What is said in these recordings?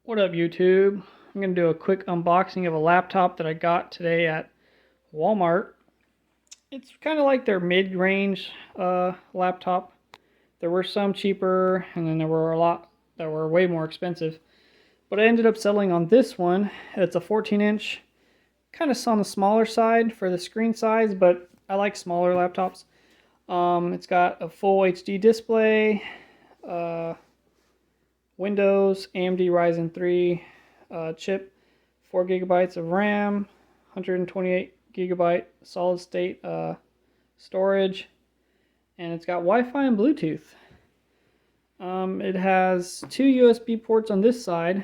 What up, YouTube? I'm going to do a quick unboxing of a laptop that I got today at Walmart. It's kind of like their mid-range laptop. There were some cheaper, and then there were a lot that were way more expensive. But I ended up settling on this one. It's a 14-inch, kind of on the smaller side for the screen size, but I like smaller laptops. It's got a full HD display, Windows, AMD Ryzen 3 chip, 4 gigabytes of RAM, 128 gigabyte solid state storage, and it's got Wi-Fi and Bluetooth. It has two USB ports on this side.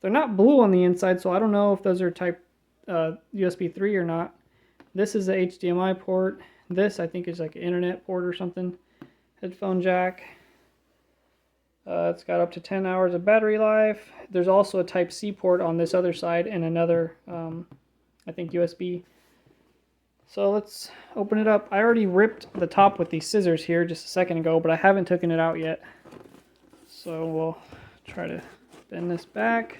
They're not blue on the inside, so I don't know if those are type USB 3 or not. This is the HDMI port. This I think is like an internet port or something. Headphone jack. It's got up to 10 hours of battery life. There's also a Type-C port on this other side and another, I think, USB. So let's open it up. I already ripped the top with these scissors here just a second ago, but I haven't taken it out yet. So we'll try to bend this back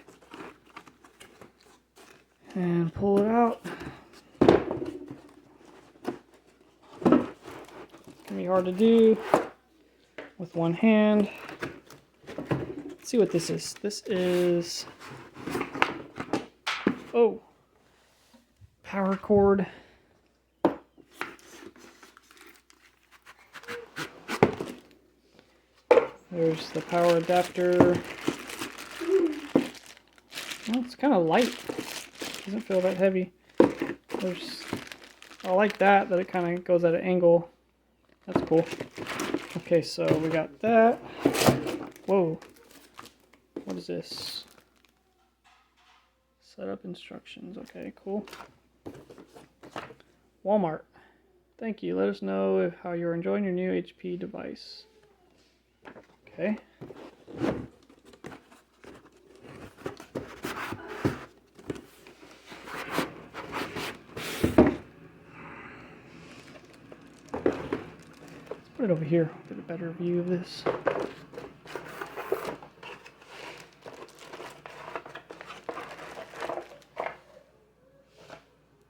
and pull it out. It's gonna be hard to do with one hand. See what this is. This is, oh, power cord. There's the power adapter. Well, it's kind of light. Doesn't feel that heavy. I like that it kind of goes at an angle. That's cool. Okay, so we got that. Whoa. What is this? Setup instructions. Okay, cool. Walmart. Thank you. Let us know how you're enjoying your new HP device. Okay. Let's put it over here. Get a better view of this.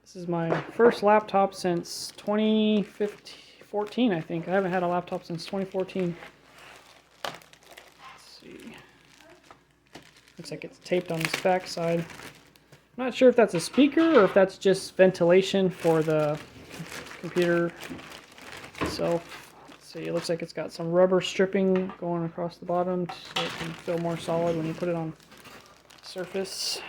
This is my first laptop since 2014, I think. I haven't had a laptop since 2014. Let's see. Looks like it's taped on this back side. I'm not sure if that's a speaker or if that's just ventilation for the computer itself. Let's see. It looks like it's got some rubber stripping going across the bottom so it can feel more solid when you put it on the surface.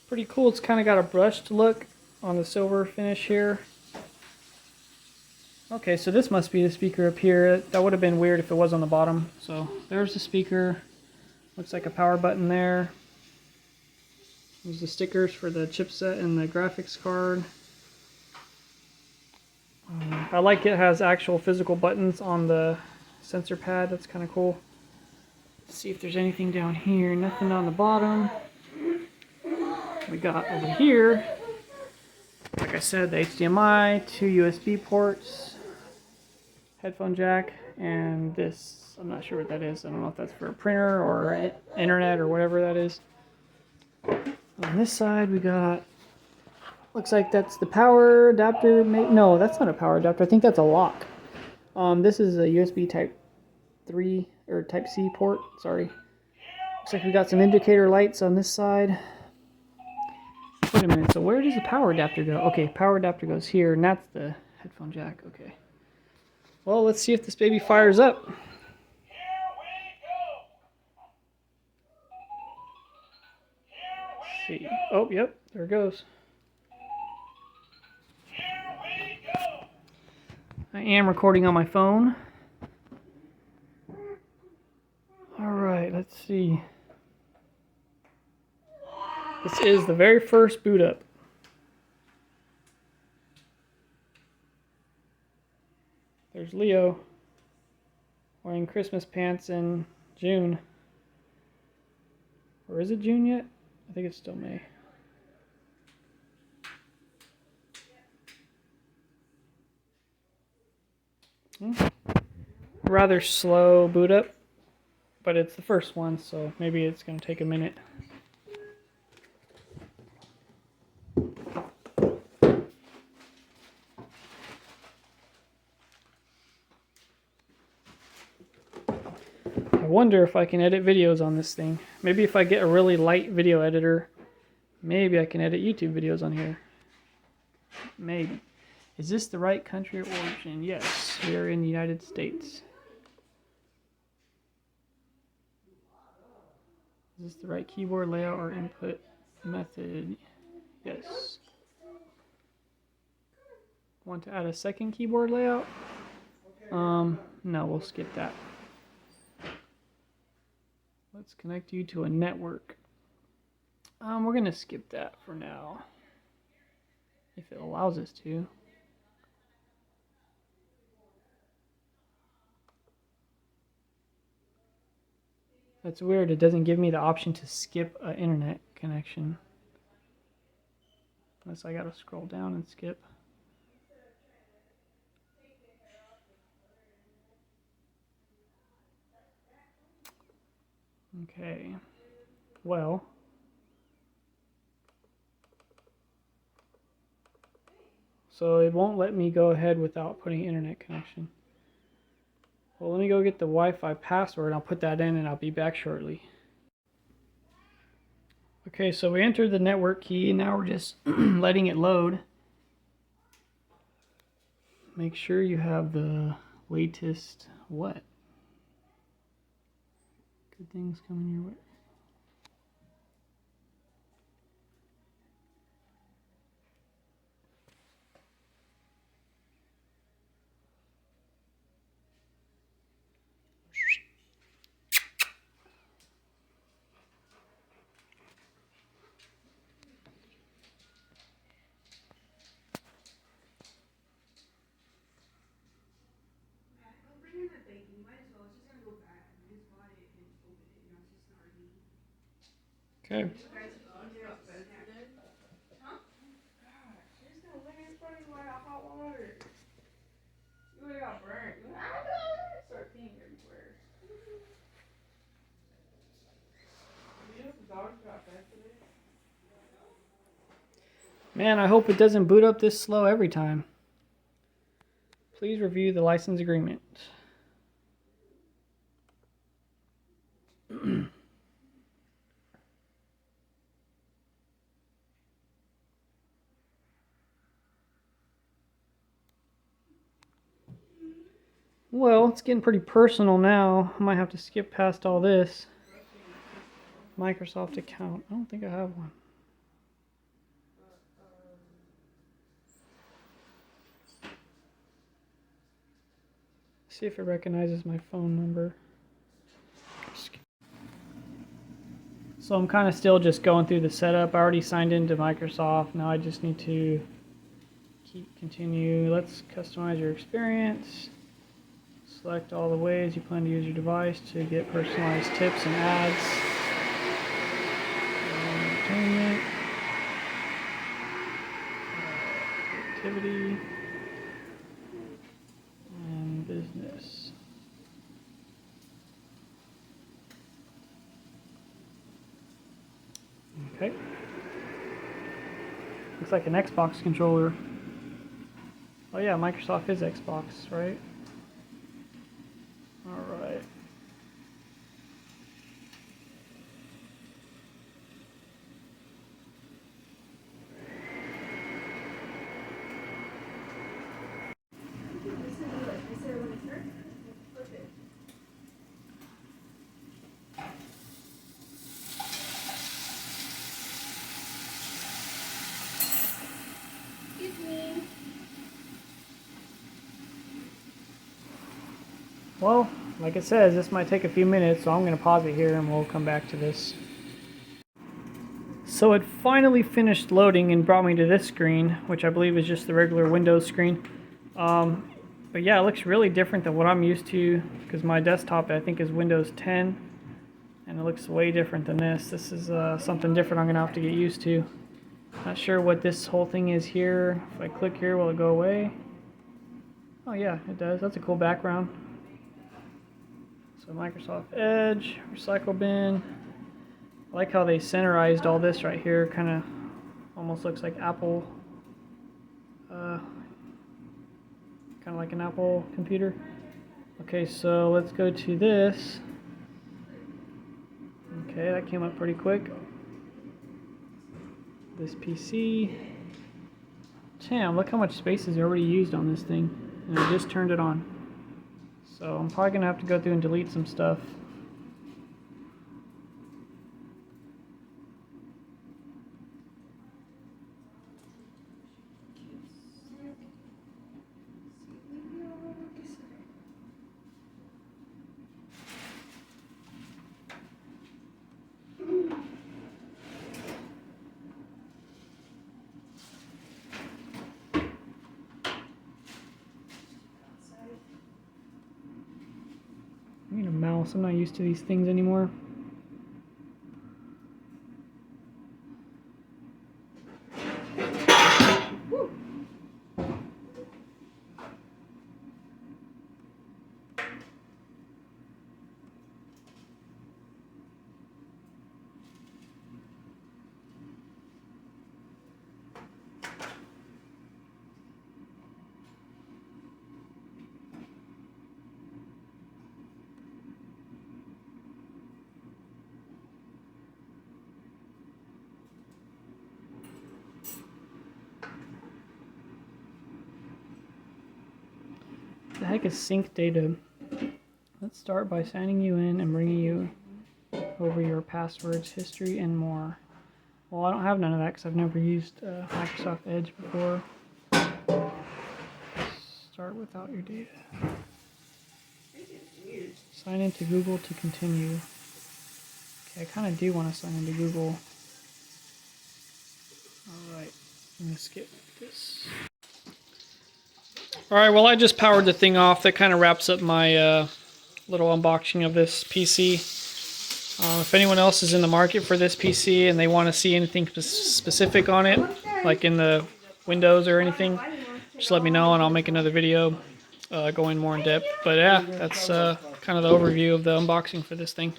Pretty cool. It's kind of got a brushed look on the silver finish here. Okay, so this must be the speaker up here. That would have been weird if it was on the bottom. So there's the speaker. Looks like a power button there. There's the stickers for the chipset and the graphics card. I like it has actual physical buttons on the sensor pad. That's kind of cool. Let's see if there's anything down here. Nothing on the bottom. We got over here, like I said, the HDMI, two USB ports, headphone jack, and this, I'm not sure what that is. I don't know if that's for a printer or internet or whatever that is. On this side we got, looks like that's the power adapter. No, that's not a power adapter. I think that's a lock. This is a USB type 3 or type C port, sorry. Looks like we got some indicator lights on this side. Wait a minute, so where does the power adapter go? Okay, power adapter goes here, and that's the headphone jack. Okay. Well, let's see if this baby fires up. Let's see. Oh, yep, there it goes. I am recording on my phone. Alright, let's see. This is the very first boot up. There's Leo wearing Christmas pants in June. Or is it June yet? I think it's still May. Rather slow boot up, but it's the first one, so maybe it's going to take a minute. I wonder if I can edit videos on this thing. Maybe if I get a really light video editor, maybe I can edit YouTube videos on here. Maybe. Is this the right country of origin? Yes, we are in the United States. Is this the right keyboard layout or input method? Yes. Want to add a second keyboard layout? No, we'll skip that. Let's connect you to a network. We're gonna skip that for now, if it allows us to. That's weird, it doesn't give me the option to skip an internet connection. Unless I gotta scroll down and skip. Okay, well. So it won't let me go ahead without putting internet connection. Well, let me go get the Wi-Fi password. I'll put that in and I'll be back shortly. Okay, so we entered the network key and now we're just letting it load. Make sure you have the latest what? Good things coming your way. Okay. Man, I hope it doesn't boot up this slow every time. Please review the license agreement. Well, it's getting pretty personal now. I might have to skip past all this. Microsoft account. I don't think I have one. See if it recognizes my phone number. So I'm kind of still just going through the setup. I already signed into Microsoft. Now I just need to continue. Let's customize your experience. Select all the ways you plan to use your device to get personalized tips and ads. Entertainment. Activity. And business. Okay. Looks like an Xbox controller. Oh yeah, Microsoft is Xbox, right? Alright. Well, like it says, this might take a few minutes, so I'm going to pause it here and we'll come back to this. So it finally finished loading and brought me to this screen, which I believe is just the regular Windows screen. But yeah, it looks really different than what I'm used to, because my desktop I think is Windows 10, and it looks way different than this. This is something different I'm gonna have to get used to. Not sure what this whole thing is here. If I click here, will it go away? Oh yeah, it does. That's a cool background. So Microsoft Edge, Recycle Bin. I like how they centerized all this right here. Kind of almost looks like Apple. Kind of like an Apple computer. Okay, so let's go to this. Okay, that came up pretty quick. This PC. Damn, look how much space is already used on this thing. And I just turned it on. So I'm probably going to have to go through and delete some stuff. I need a mouse. I'm not used to these things anymore. The heck is sync data? Let's start by signing you in and bringing you over your passwords, history, and more. Well, I don't have none of that because I've never used Microsoft Edge before. Start without your data. Sign into Google to continue. Okay, I kind of do want to sign into Google. Alright, I'm going to skip this. Alright, well I just powered the thing off. That kind of wraps up my little unboxing of this PC. If anyone else is in the market for this PC and they want to see anything specific on it, like in the Windows or anything, just let me know and I'll make another video going more in depth. But yeah, that's kind of the overview of the unboxing for this thing.